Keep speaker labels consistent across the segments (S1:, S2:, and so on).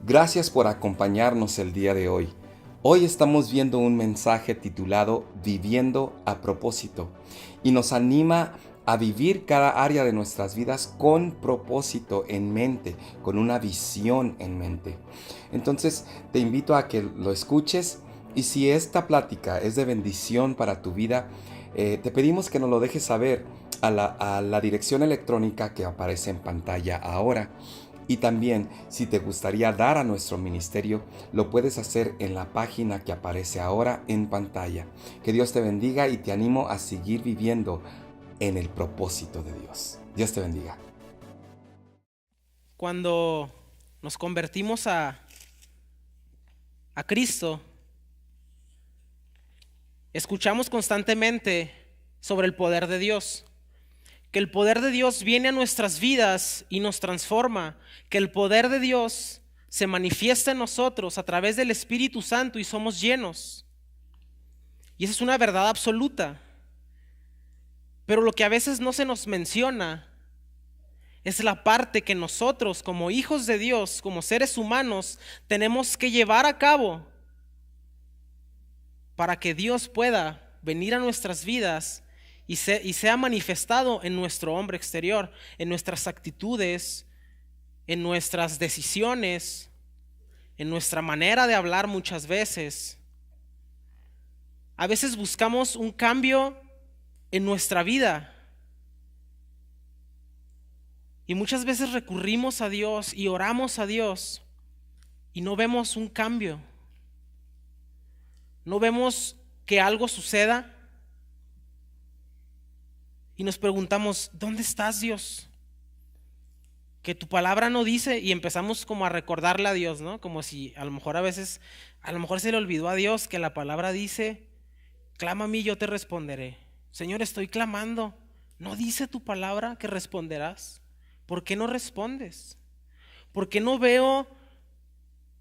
S1: Gracias por acompañarnos el día de hoy. Hoy estamos viendo un mensaje titulado Viviendo a propósito y nos anima a vivir cada área de nuestras vidas con propósito en mente, con una visión en mente. Entonces te invito a que lo escuches y si esta plática es de bendición para tu vida, te pedimos que nos lo dejes saber a la dirección electrónica que aparece en pantalla ahora. Y también, si te gustaría dar a nuestro ministerio, lo puedes hacer en la página que aparece ahora en pantalla. Que Dios te bendiga y te animo a seguir viviendo en el propósito de Dios. Dios te bendiga.
S2: Cuando nos convertimos a Cristo, escuchamos constantemente sobre el poder de Dios, que el poder de Dios viene a nuestras vidas y nos transforma, que el poder de Dios se manifiesta en nosotros a través del Espíritu Santo y somos llenos. Y esa es una verdad absoluta. Pero lo que a veces no se nos menciona es la parte que nosotros, como hijos de Dios, como seres humanos, tenemos que llevar a cabo para que Dios pueda venir a nuestras vidas y sea manifestado en nuestro hombre exterior, en nuestras actitudes, en nuestras decisiones, en nuestra manera de hablar muchas veces. A veces buscamos un cambio en nuestra vida y muchas veces recurrimos a Dios y oramos a Dios y no vemos un cambio. No vemos que algo suceda y nos preguntamos, ¿dónde estás, Dios? Que tu palabra no dice, y empezamos como a recordarle a Dios, ¿no? Como si a lo mejor a veces, a lo mejor se le olvidó a Dios que la palabra dice, clama a mí, yo te responderé. Señor, estoy clamando. ¿No dice tu palabra que responderás? ¿Por qué no respondes? ¿Por qué no veo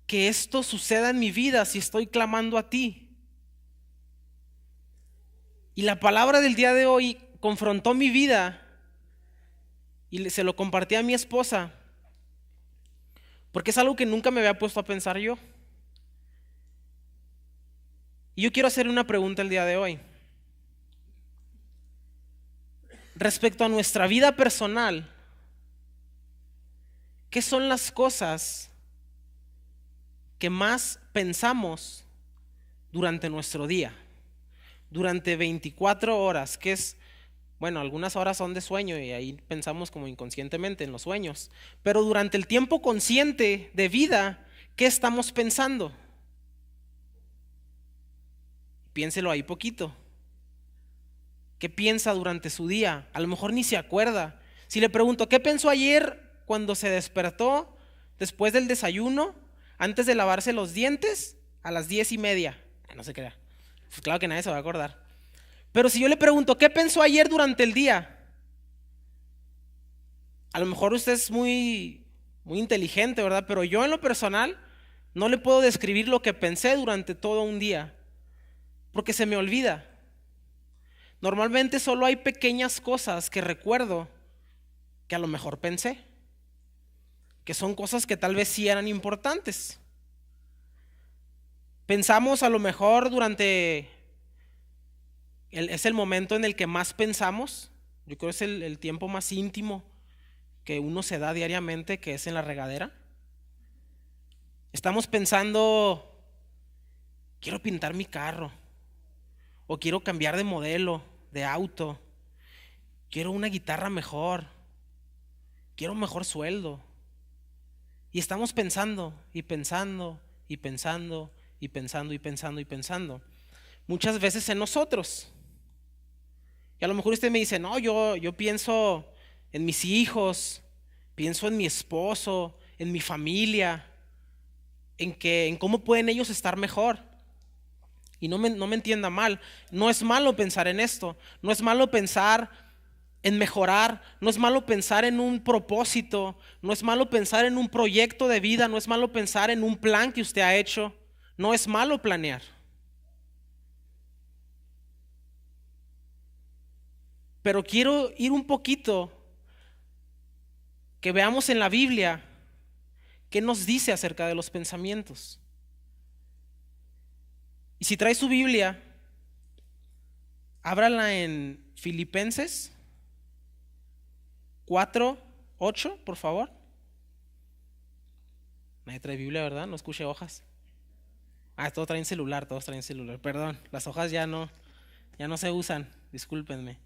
S2: que esto suceda en mi vida si estoy clamando a ti? Y la palabra del día de hoy confrontó mi vida y se lo compartí a mi esposa, porque es algo que nunca me había puesto a pensar yo. Y yo quiero hacer una pregunta el día de hoy. Respecto a nuestra vida personal, ¿qué son las cosas que más pensamos durante nuestro día? Durante 24 horas, que es, bueno, algunas horas son de sueño y ahí pensamos como inconscientemente en los sueños, pero durante el tiempo consciente de vida, ¿qué estamos pensando? Piénselo ahí poquito. ¿Qué piensa durante su día? A lo mejor ni se acuerda. Si le pregunto, ¿qué pensó ayer cuando se despertó después del desayuno, antes de lavarse los dientes, a las 10:30? No se crea. Pues claro que nadie se va a acordar. Pero si yo le pregunto, ¿qué pensó ayer durante el día? A lo mejor usted es muy inteligente, ¿verdad? Pero yo en lo personal no le puedo describir lo que pensé durante todo un día, porque se me olvida. Normalmente solo hay pequeñas cosas que recuerdo que a lo mejor pensé, que son cosas que tal vez sí eran importantes. Pensamos a lo mejor es el momento en el que más pensamos. Yo creo que es el tiempo más íntimo que uno se da diariamente, que es en la regadera. Estamos pensando, quiero pintar mi carro, o quiero cambiar de modelo, de auto, quiero una guitarra mejor, quiero un mejor sueldo. Y estamos pensando y pensando y pensando y pensando y pensando y pensando. Muchas veces en nosotros. Y a lo mejor usted me dice, no, yo pienso en mis hijos, pienso en mi esposo, en mi familia, en cómo pueden ellos estar mejor. Y no me entienda mal, no es malo pensar en esto, no es malo pensar en mejorar, no es malo pensar en un propósito, no es malo pensar en un proyecto de vida, no es malo pensar en un plan que usted ha hecho, no es malo planear. Pero quiero ir un poquito, que veamos en la Biblia ¿Qué nos dice acerca de los pensamientos? Y si trae su Biblia, ábrala en Filipenses 4:8, por favor. Nadie trae Biblia, ¿verdad? No escuché hojas. Todos traen celular. Perdón, las hojas ya no se usan, discúlpenme.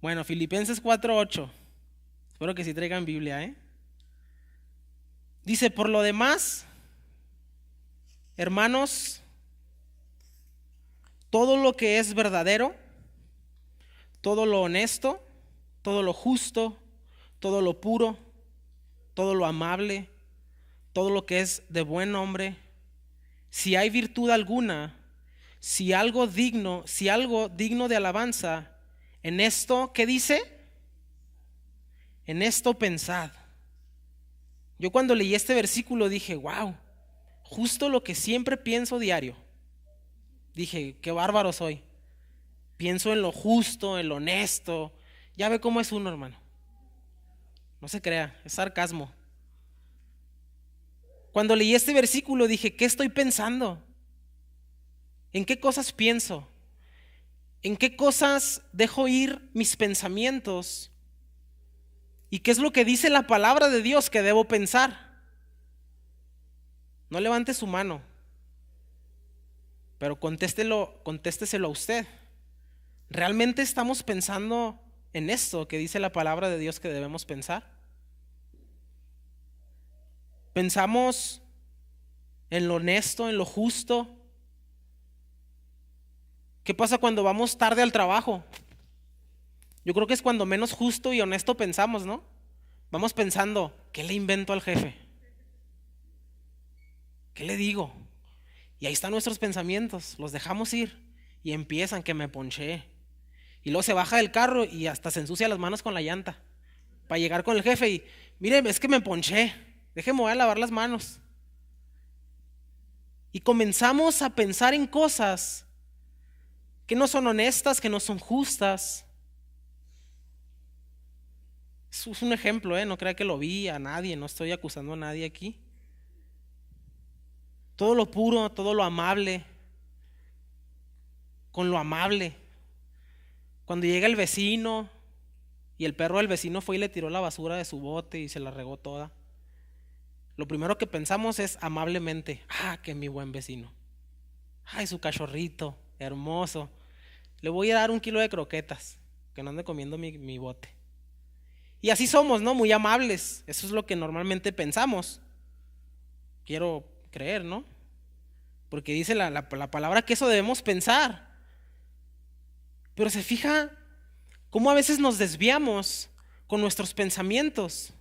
S2: Bueno, Filipenses 4:8. Espero que sí traigan Biblia, Dice, por lo demás, hermanos, todo lo que es verdadero, todo lo honesto, todo lo justo, todo lo puro, todo lo amable, todo lo que es de buen nombre, si hay virtud alguna, si algo digno de alabanza, en esto, ¿qué dice? En esto pensad. Yo cuando leí este versículo dije, wow, justo lo que siempre pienso diario. Dije, qué bárbaro soy. Pienso en lo justo, en lo honesto. Ya ve cómo es uno, hermano. No se crea, es sarcasmo. Cuando leí este versículo dije, ¿qué estoy pensando? ¿En qué cosas pienso? ¿En qué cosas dejo ir mis pensamientos? ¿Y qué es lo que dice la palabra de Dios que debo pensar? No levante su mano, pero contésteselo a usted. ¿Realmente estamos pensando en esto que dice la palabra de Dios que debemos pensar? ¿Pensamos en lo honesto, en lo justo? ¿Qué pasa cuando vamos tarde al trabajo? Yo creo que es cuando menos justo y honesto pensamos, ¿no? Vamos pensando, ¿qué le invento al jefe? ¿Qué le digo? Y ahí están nuestros pensamientos, los dejamos ir y empiezan que me ponché. Y luego se baja del carro y hasta se ensucia las manos con la llanta para llegar con el jefe y, mire, es que me ponché, déjeme, voy a lavar las manos. Y comenzamos a pensar en cosas que no son honestas, que no son justas. Es un ejemplo, no crea que lo vi a nadie, no estoy acusando a nadie aquí. Todo lo puro, todo lo amable, con lo amable. Cuando llega el vecino y el perro del vecino fue y le tiró la basura de su bote y se la regó toda, lo primero que pensamos es amablemente, que mi buen vecino, su cachorrito, hermoso, le voy a dar 1 kilo de croquetas, que no ande comiendo mi bote. Y así somos, ¿no? Muy amables. Eso es lo que normalmente pensamos. Quiero creer, ¿no? Porque dice la palabra que eso debemos pensar. Pero se fija cómo a veces nos desviamos con nuestros pensamientos.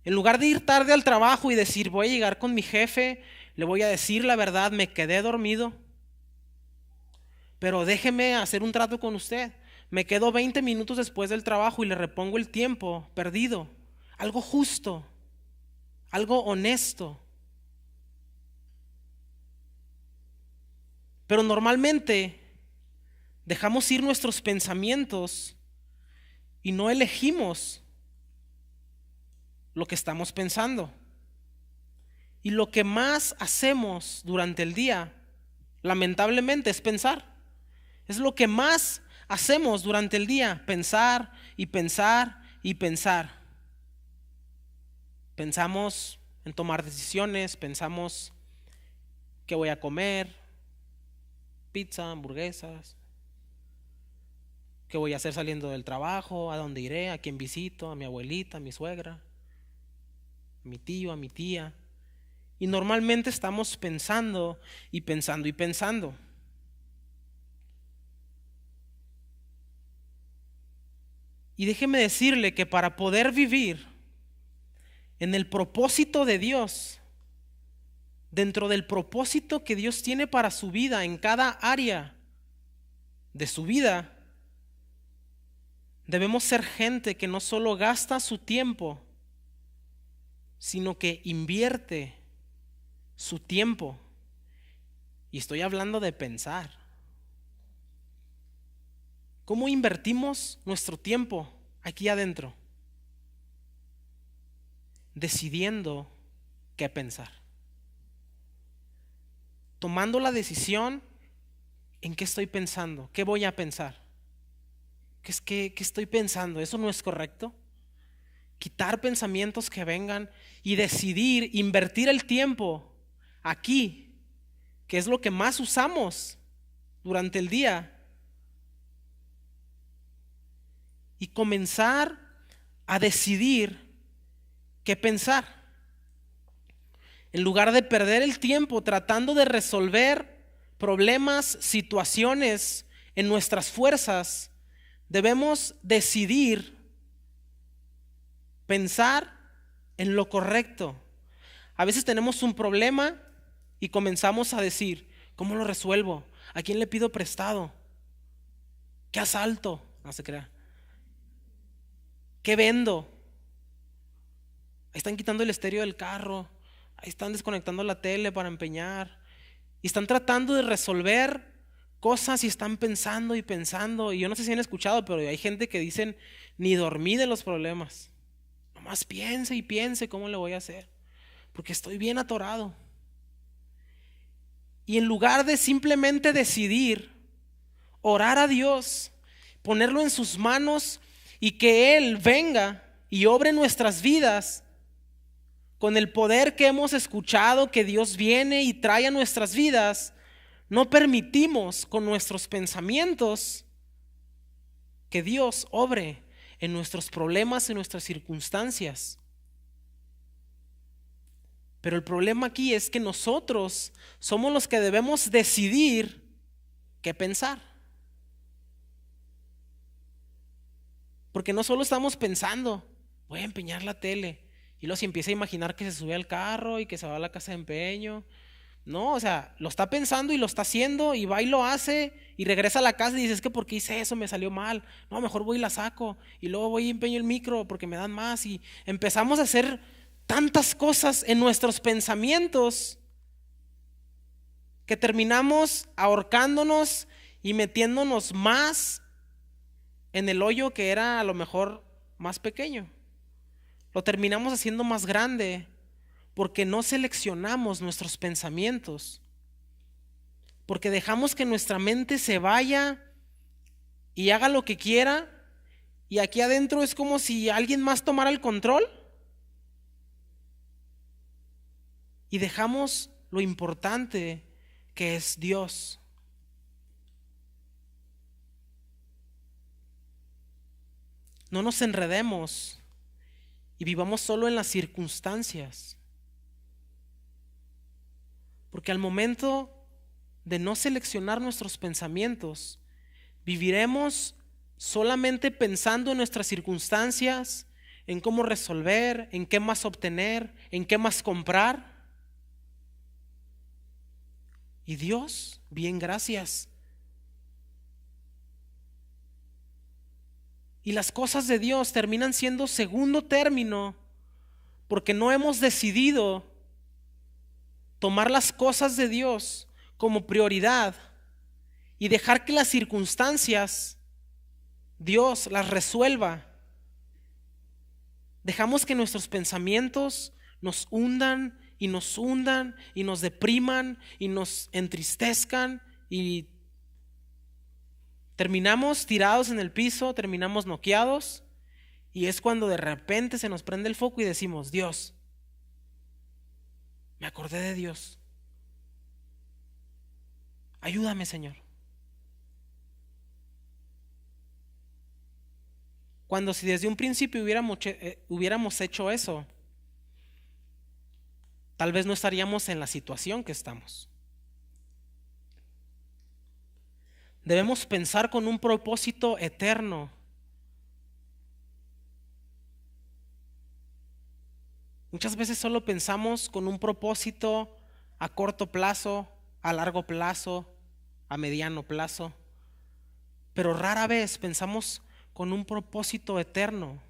S2: En lugar de ir tarde al trabajo y decir, voy a llegar con mi jefe, le voy a decir la verdad, me quedé dormido, pero déjeme hacer un trato con usted. Me quedo 20 minutos después del trabajo y le repongo el tiempo perdido. Algo justo, algo honesto. Pero normalmente dejamos ir nuestros pensamientos y no elegimos lo que estamos pensando. Y lo que más hacemos durante el día, lamentablemente, es pensar. Es lo que más hacemos durante el día, pensar y pensar y pensar. Pensamos en tomar decisiones, pensamos qué voy a comer, pizza, hamburguesas, qué voy a hacer saliendo del trabajo, a dónde iré, a quién visito, a mi abuelita, a mi suegra, a mi tío, a mi tía. Y normalmente estamos pensando y pensando y pensando. Y déjeme decirle que para poder vivir en el propósito de Dios, dentro del propósito que Dios tiene para su vida, en cada área de su vida, debemos ser gente que no solo gasta su tiempo, sino que invierte su tiempo. Y estoy hablando de pensar. ¿Cómo invertimos nuestro tiempo aquí adentro? Decidiendo qué pensar. Tomando la decisión en qué estoy pensando, qué voy a pensar. ¿Qué estoy pensando? ¿Eso no es correcto? Quitar pensamientos que vengan y decidir invertir el tiempo aquí, que es lo que más usamos durante el día, y comenzar a decidir qué pensar. En lugar de perder el tiempo tratando de resolver problemas, situaciones en nuestras fuerzas, debemos decidir pensar en lo correcto. A veces tenemos un problema y comenzamos a decir, ¿cómo lo resuelvo? ¿A quién le pido prestado? ¿Qué asalto? No se crea. ¿Qué vendo? Ahí están quitando el estéreo del carro. Ahí están desconectando la tele para empeñar. Y están tratando de resolver cosas y están pensando y pensando. Y yo no sé si han escuchado, pero hay gente que dicen, ni dormí de los problemas. Nomás piense y piense cómo le voy a hacer. Porque estoy bien atorado. Y en lugar de simplemente decidir, orar a Dios, ponerlo en sus manos y que Él venga y obre en nuestras vidas con el poder que hemos escuchado que Dios viene y trae a nuestras vidas, no permitimos con nuestros pensamientos que Dios obre en nuestros problemas, en nuestras circunstancias. Pero el problema aquí es que nosotros somos los que debemos decidir qué pensar. Porque no solo estamos pensando, voy a empeñar la tele, y luego si empieza a imaginar que se sube al carro y que se va a la casa de empeño. No, o sea, lo está pensando y lo está haciendo y va y lo hace y regresa a la casa y dice, es que ¿por qué hice eso? Me salió mal. No, mejor voy y la saco y luego voy y empeño el micro porque me dan más. Y empezamos a hacer tantas cosas en nuestros pensamientos que terminamos ahorcándonos y metiéndonos más en el hoyo que era a lo mejor más pequeño. Lo terminamos haciendo más grande porque no seleccionamos nuestros pensamientos, porque dejamos que nuestra mente se vaya y haga lo que quiera, y aquí adentro es como si alguien más tomara el control y dejamos lo importante que es Dios. No nos enredemos y vivamos solo en las circunstancias. Porque al momento de no seleccionar nuestros pensamientos, viviremos solamente pensando en nuestras circunstancias, en cómo resolver, en qué más obtener, en qué más comprar. Y Dios, bien, gracias. Y las cosas de Dios terminan siendo segundo término porque no hemos decidido tomar las cosas de Dios como prioridad y dejar que las circunstancias Dios las resuelva. Dejamos que nuestros pensamientos nos hundan y nos hundan y nos depriman y nos entristezcan y terminamos tirados en el piso, terminamos noqueados, y es cuando de repente se nos prende el foco y decimos, Dios, me acordé de Dios. Ayúdame, Señor. Cuando si desde un principio hubiéramos hecho eso, tal vez no estaríamos en la situación que estamos. Debemos pensar con un propósito eterno. Muchas veces solo pensamos con un propósito a corto plazo, a largo plazo, a mediano plazo, pero rara vez pensamos con un propósito eterno.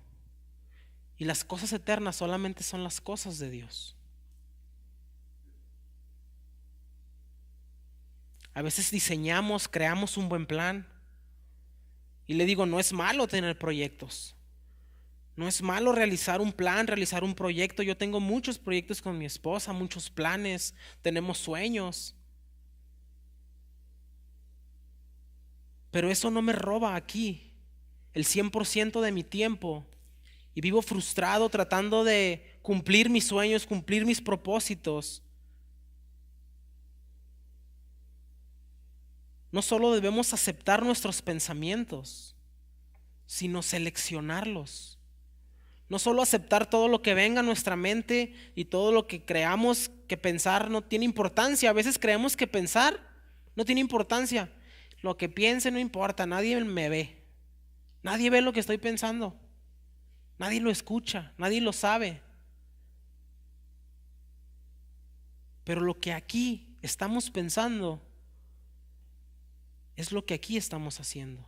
S2: Y las cosas eternas solamente son las cosas de Dios. A veces diseñamos, creamos un buen plan. Y le digo, no es malo tener proyectos. No es malo realizar un plan, realizar un proyecto. Yo tengo muchos proyectos con mi esposa, muchos planes, tenemos sueños. Pero eso no me roba aquí el 100% de mi tiempo y vivo frustrado tratando de cumplir mis sueños, cumplir mis propósitos. No solo debemos aceptar nuestros pensamientos, sino seleccionarlos. No solo aceptar todo lo que venga a nuestra mente y todo lo que creamos que pensar no tiene importancia. A veces creemos que pensar no tiene importancia. Lo que piense no importa, nadie me ve. Nadie ve lo que estoy pensando. Nadie lo escucha, nadie lo sabe. Pero lo que aquí estamos pensando es lo que aquí estamos haciendo.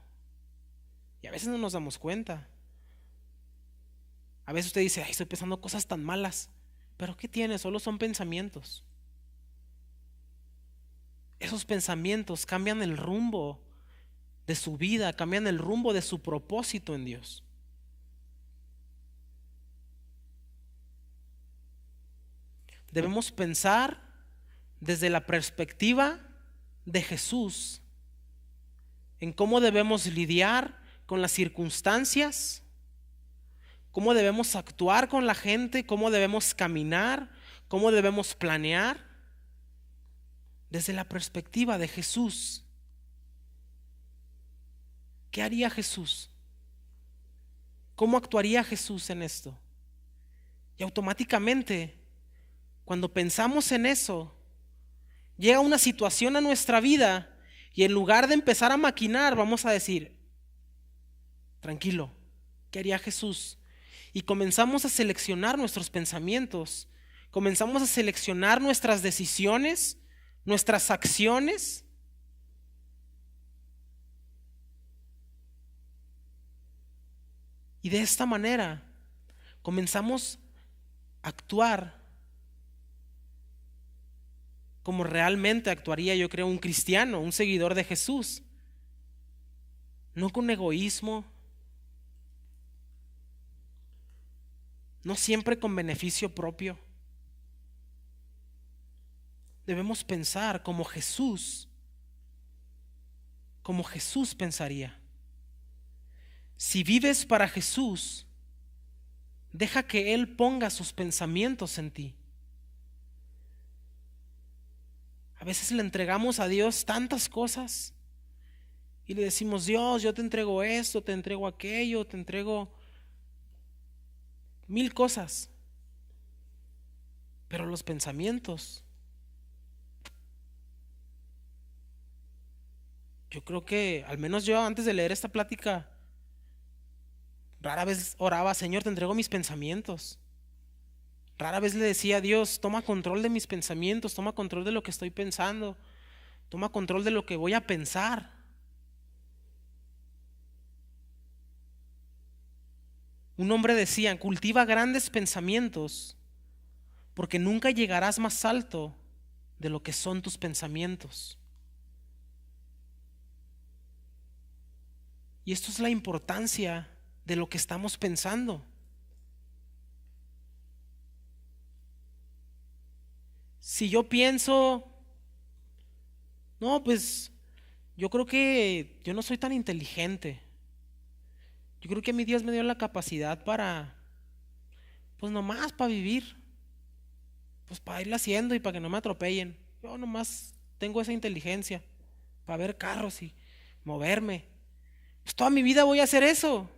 S2: Y a veces no nos damos cuenta. A veces usted dice, ay, estoy pensando cosas tan malas. Pero ¿qué tiene? Solo son pensamientos. Esos pensamientos cambian el rumbo de su vida, cambian el rumbo de su propósito en Dios. Debemos pensar desde la perspectiva de Jesús en cómo debemos lidiar con las circunstancias, cómo debemos actuar con la gente, cómo debemos caminar, cómo debemos planear, desde la perspectiva de Jesús. ¿Qué haría Jesús? ¿Cómo actuaría Jesús en esto? Y automáticamente, cuando pensamos en eso, llega una situación a nuestra vida y en lugar de empezar a maquinar, vamos a decir, tranquilo, ¿qué haría Jesús? Y comenzamos a seleccionar nuestros pensamientos, comenzamos a seleccionar nuestras decisiones, nuestras acciones. Y de esta manera comenzamos a actuar como realmente actuaría, yo creo, un cristiano, un seguidor de Jesús. No con egoísmo, no siempre con beneficio propio. Debemos pensar como Jesús pensaría. Si vives para Jesús, deja que Él ponga sus pensamientos en ti. A veces le entregamos a Dios tantas cosas y le decimos, Dios, yo te entrego esto, te entrego aquello, te entrego 1000 cosas. Pero los pensamientos, yo creo que, al menos yo antes de leer esta plática, rara vez oraba, Señor, te entrego mis pensamientos. Rara vez le decía a Dios, toma control de mis pensamientos, toma control de lo que estoy pensando, toma control de lo que voy a pensar. Un hombre decía, cultiva grandes pensamientos, porque nunca llegarás más alto de lo que son tus pensamientos. Y esto es la importancia de lo que estamos pensando. Si yo pienso, no, pues yo creo que yo no soy tan inteligente. Yo creo que a mí Dios me dio la capacidad para, pues nomás para vivir, pues para irla haciendo y para que no me atropellen. Yo nomás tengo esa inteligencia para ver carros y moverme. Pues toda mi vida voy a hacer eso.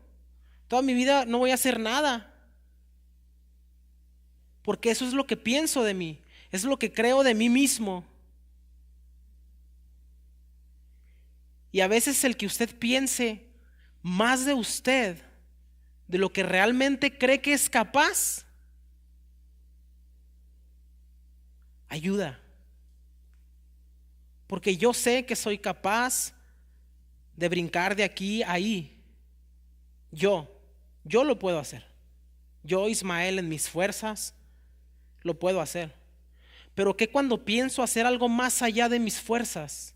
S2: Toda mi vida no voy a hacer nada. Porque eso es lo que pienso de mí. Es lo que creo de mí mismo. Y a veces el que usted piense más de usted, de lo que realmente cree que es capaz, ayuda. Porque yo sé que soy capaz de brincar de aquí a ahí. Yo lo puedo hacer. Yo, Ismael, en mis fuerzas, lo puedo hacer. Pero ¿qué cuando pienso hacer algo más allá de mis fuerzas?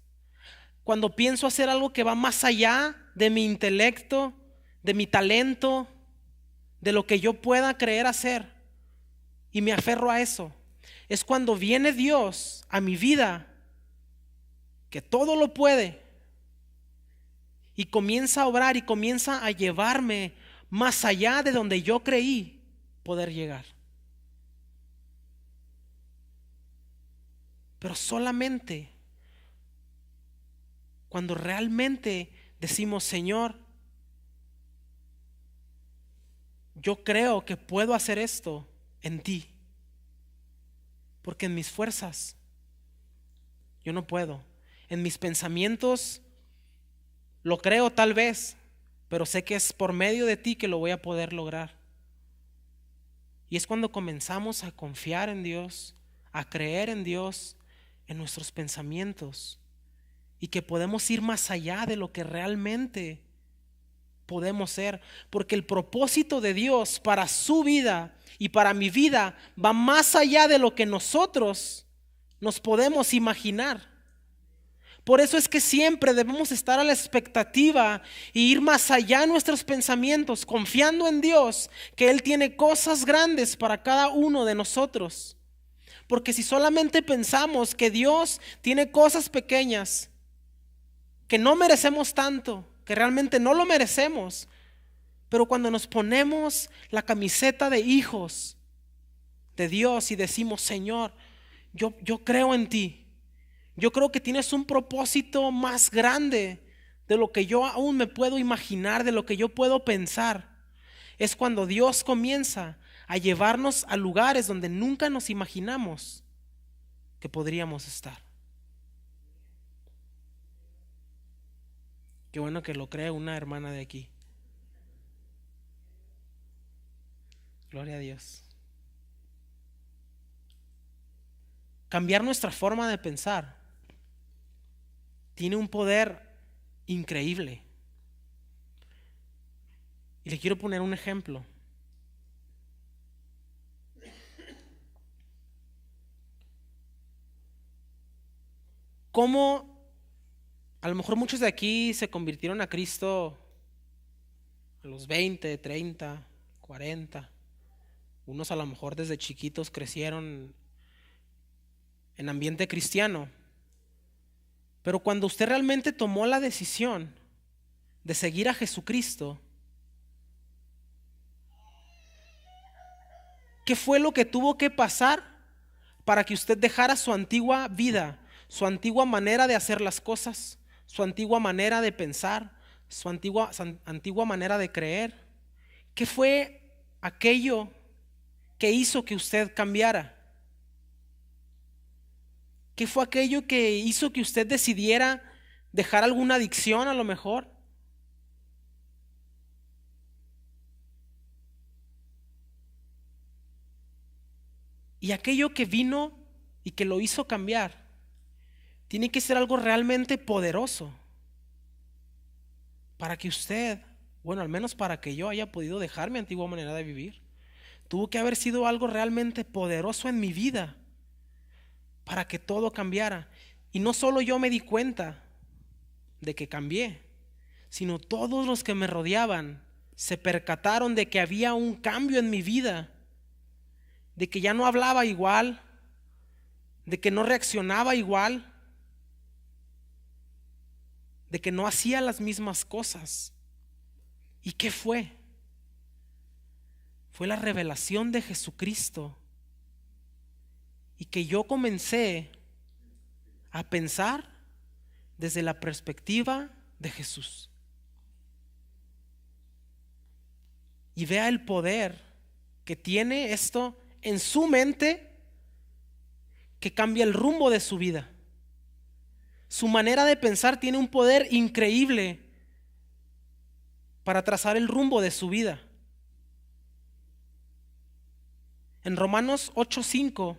S2: Cuando pienso hacer algo que va más allá de mi intelecto, de mi talento, de lo que yo pueda creer hacer y me aferro a eso. Es cuando viene Dios a mi vida, que todo lo puede, y comienza a obrar y comienza a llevarme más allá de donde yo creí poder llegar. Pero solamente cuando realmente decimos: Señor, yo creo que puedo hacer esto en ti, porque en mis fuerzas yo no puedo. En mis pensamientos lo creo tal vez, pero sé que es por medio de ti que lo voy a poder lograr. Y es cuando comenzamos a confiar en Dios, a creer en Dios, en nuestros pensamientos, y que podemos ir más allá de lo que realmente podemos ser, porque el propósito de Dios para su vida y para mi vida va más allá de lo que nosotros nos podemos imaginar. Por eso es que siempre debemos estar a la expectativa y ir más allá en nuestros pensamientos, confiando en Dios, que Él tiene cosas grandes para cada uno de nosotros. Porque si solamente pensamos que Dios tiene cosas pequeñas, que no merecemos tanto, que realmente no lo merecemos, pero cuando nos ponemos la camiseta de hijos de Dios y decimos: Señor, yo creo en ti, yo creo que tienes un propósito más grande de lo que yo aún me puedo imaginar, de lo que yo puedo pensar, es cuando Dios comienza a llevarnos a lugares donde nunca nos imaginamos que podríamos estar. Qué bueno que lo cree una hermana de aquí. Gloria a Dios. Cambiar nuestra forma de pensar tiene un poder increíble. Y le quiero poner un ejemplo. ¿Cómo a lo mejor muchos de aquí se convirtieron a Cristo a los 20, 30, 40? Unos a lo mejor desde chiquitos crecieron en ambiente cristiano. Pero cuando usted realmente tomó la decisión de seguir a Jesucristo, ¿qué fue lo que tuvo que pasar para que usted dejara su antigua vida, su antigua manera de hacer las cosas, su antigua manera de pensar, su antigua manera de creer? ¿Qué fue aquello que hizo que usted cambiara? ¿Qué fue aquello que hizo que usted decidiera dejar alguna adicción a lo mejor? Y aquello que vino y que lo hizo cambiar, tiene que ser algo realmente poderoso para que usted, bueno, al menos para que yo haya podido dejar mi antigua manera de vivir. Tuvo que haber sido algo realmente poderoso en mi vida para que todo cambiara. Y no solo yo me di cuenta de que cambié, sino todos los que me rodeaban se percataron de que había un cambio en mi vida, de que ya no hablaba igual, de que no reaccionaba igual, de que no hacía las mismas cosas. ¿Y qué fue? Fue la revelación de Jesucristo. Y que yo comencé a pensar desde la perspectiva de Jesús. Y vea el poder que tiene esto en su mente, que cambia el rumbo de su vida. Su manera de pensar tiene un poder increíble para trazar el rumbo de su vida. En Romanos 8:5,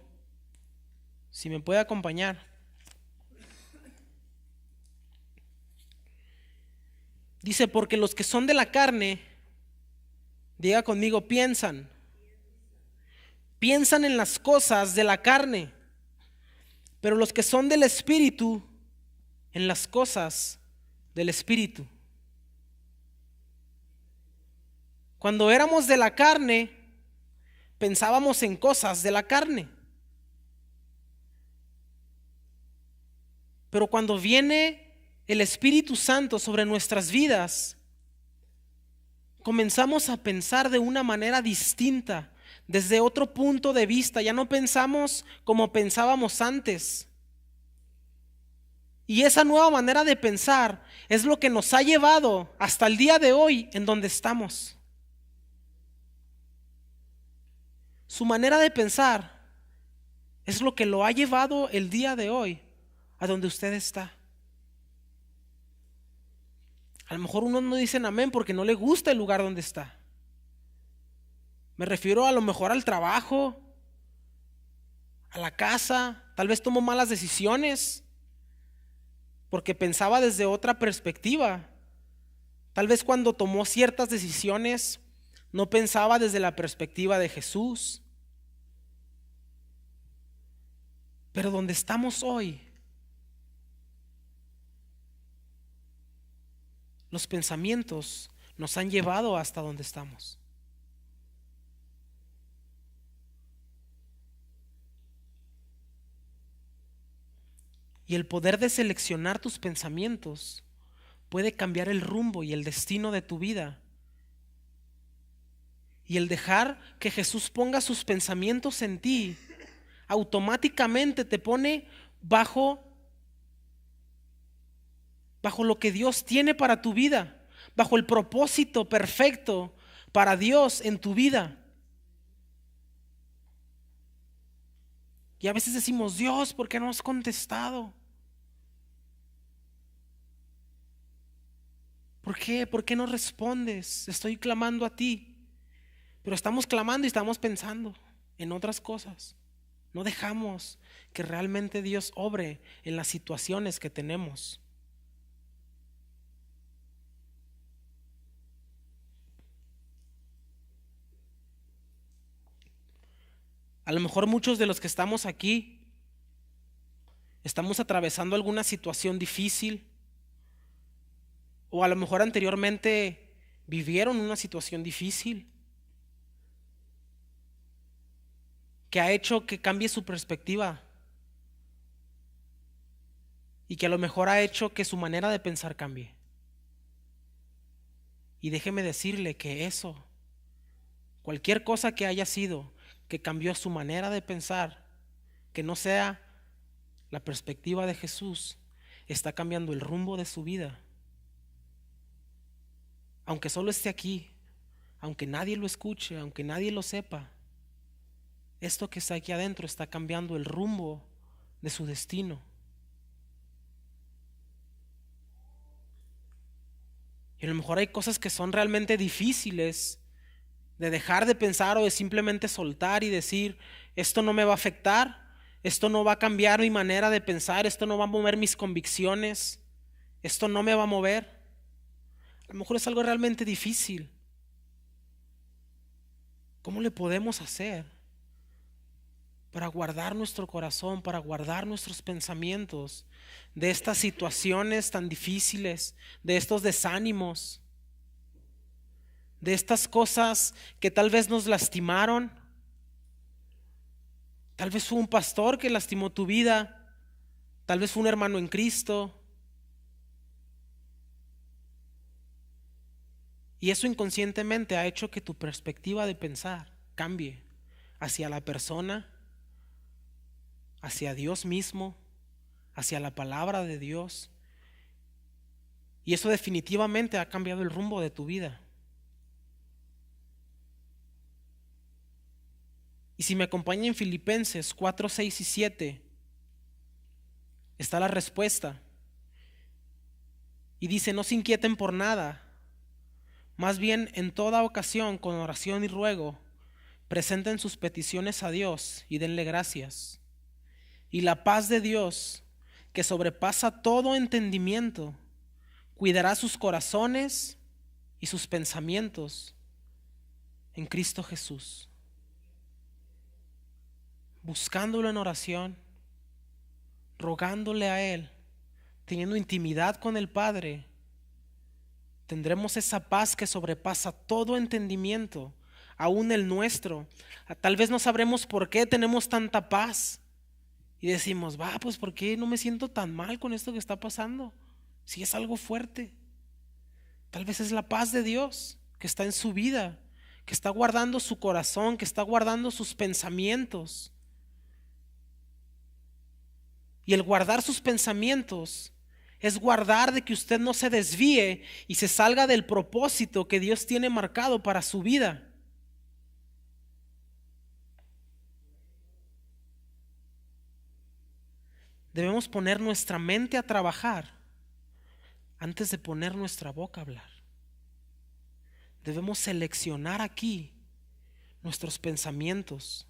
S2: si me puede acompañar, dice: porque los que son de la carne, diga conmigo, piensan en las cosas de la carne, pero los que son del Espíritu, en las cosas del Espíritu. Cuando éramos de la carne, pensábamos en cosas de la carne. Pero cuando viene el Espíritu Santo sobre nuestras vidas, comenzamos a pensar de una manera distinta, desde otro punto de vista. Ya no pensamos como pensábamos antes. Y esa nueva manera de pensar es lo que nos ha llevado hasta el día de hoy en donde estamos. Su manera de pensar es lo que lo ha llevado el día de hoy a donde usted está. A lo mejor unos no dicen amén porque no le gusta el lugar donde está. Me refiero a lo mejor al trabajo, a la casa. Tal vez tomó malas decisiones porque pensaba desde otra perspectiva. Tal vez cuando tomó ciertas decisiones no pensaba desde la perspectiva de Jesús. Pero donde estamos hoy, los pensamientos nos han llevado hasta donde estamos. Y el poder de seleccionar tus pensamientos puede cambiar el rumbo y el destino de tu vida. Y el dejar que Jesús ponga sus pensamientos en ti, automáticamente te pone bajo lo que Dios tiene para tu vida, bajo el propósito perfecto para Dios en tu vida. Y a veces decimos, Dios, ¿por qué no has contestado? ¿Por qué? ¿Por qué no respondes? Estoy clamando a ti. Pero estamos clamando y estamos pensando en otras cosas. No dejamos que realmente Dios obre en las situaciones que tenemos. A lo mejor muchos de los que estamos aquí estamos atravesando alguna situación difícil, o a lo mejor anteriormente vivieron una situación difícil que ha hecho que cambie su perspectiva y que a lo mejor ha hecho que su manera de pensar cambie. Y déjeme decirle que eso, cualquier cosa que haya sido que cambió su manera de pensar, que no sea la perspectiva de Jesús, está cambiando el rumbo de su vida. Aunque solo esté aquí, aunque nadie lo escuche, aunque nadie lo sepa, esto que está aquí adentro está cambiando el rumbo de su destino. Y a lo mejor hay cosas que son realmente difíciles de dejar de pensar o de simplemente soltar y decir, esto no me va a afectar, esto no va a cambiar mi manera de pensar, esto no va a mover mis convicciones, esto no me va a mover. A lo mejor es algo realmente difícil. ¿Cómo le podemos hacer para guardar nuestro corazón, para guardar nuestros pensamientos de estas situaciones tan difíciles, de estos desánimos, de estas cosas que tal vez nos lastimaron? Tal vez fue un pastor que lastimó tu vida, tal vez fue un hermano en Cristo. Y eso inconscientemente ha hecho que tu perspectiva de pensar cambie hacia la persona, hacia Dios mismo, hacia la palabra de Dios. Y eso definitivamente ha cambiado el rumbo de tu vida. Y si me acompaña en Filipenses 4, 6 y 7, está la respuesta. Y dice, no se inquieten por nada, más bien en toda ocasión con oración y ruego, presenten sus peticiones a Dios y denle gracias. Y la paz de Dios, que sobrepasa todo entendimiento, cuidará sus corazones y sus pensamientos en Cristo Jesús. Buscándolo en oración, rogándole a Él, teniendo intimidad con el Padre, Tendremos esa paz que sobrepasa todo entendimiento, aún el nuestro. Tal vez no sabremos por qué tenemos tanta paz. Y decimos, pues ¿por qué no me siento tan mal con esto que está pasando? Si es algo fuerte. Tal vez es la paz de Dios que está en su vida, que está guardando su corazón, que está guardando sus pensamientos. Y el guardar sus pensamientos es guardar de que usted no se desvíe y se salga del propósito que Dios tiene marcado para su vida. Debemos poner nuestra mente a trabajar antes de poner nuestra boca a hablar. Debemos seleccionar aquí nuestros pensamientos.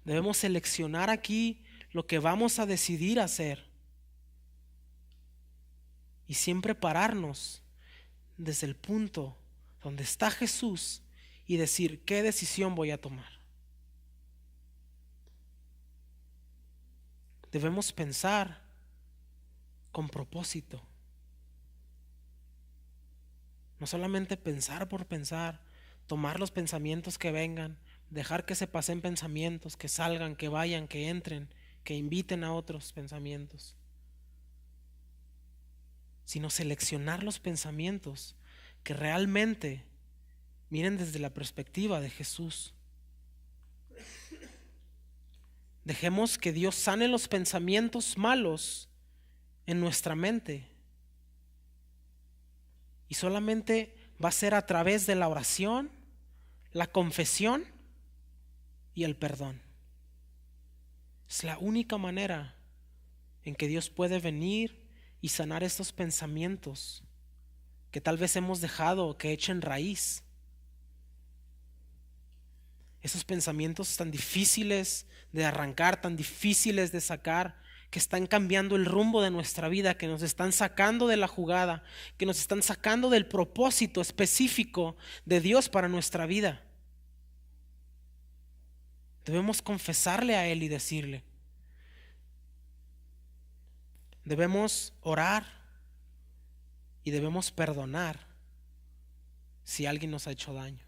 S2: Debemos seleccionar aquí lo que vamos a decidir hacer. Y siempre pararnos desde el punto donde está Jesús y decir, ¿qué decisión voy a tomar? Debemos pensar con propósito. No solamente pensar por pensar, tomar los pensamientos que vengan, dejar que se pasen pensamientos, que salgan, que vayan, que entren, que inviten a otros pensamientos, sino seleccionar los pensamientos que realmente miren desde la perspectiva de Jesús. Dejemos que Dios sane los pensamientos malos en nuestra mente. Y solamente va a ser a través de la oración, la confesión y el perdón. Es la única manera en que Dios puede venir y sanar estos pensamientos que tal vez hemos dejado que echen raíz. Esos pensamientos tan difíciles de arrancar, tan difíciles de sacar, que están cambiando el rumbo de nuestra vida, que nos están sacando de la jugada, que nos están sacando del propósito específico de Dios para nuestra vida. Debemos confesarle a Él y decirle. Debemos orar y debemos perdonar si alguien nos ha hecho daño.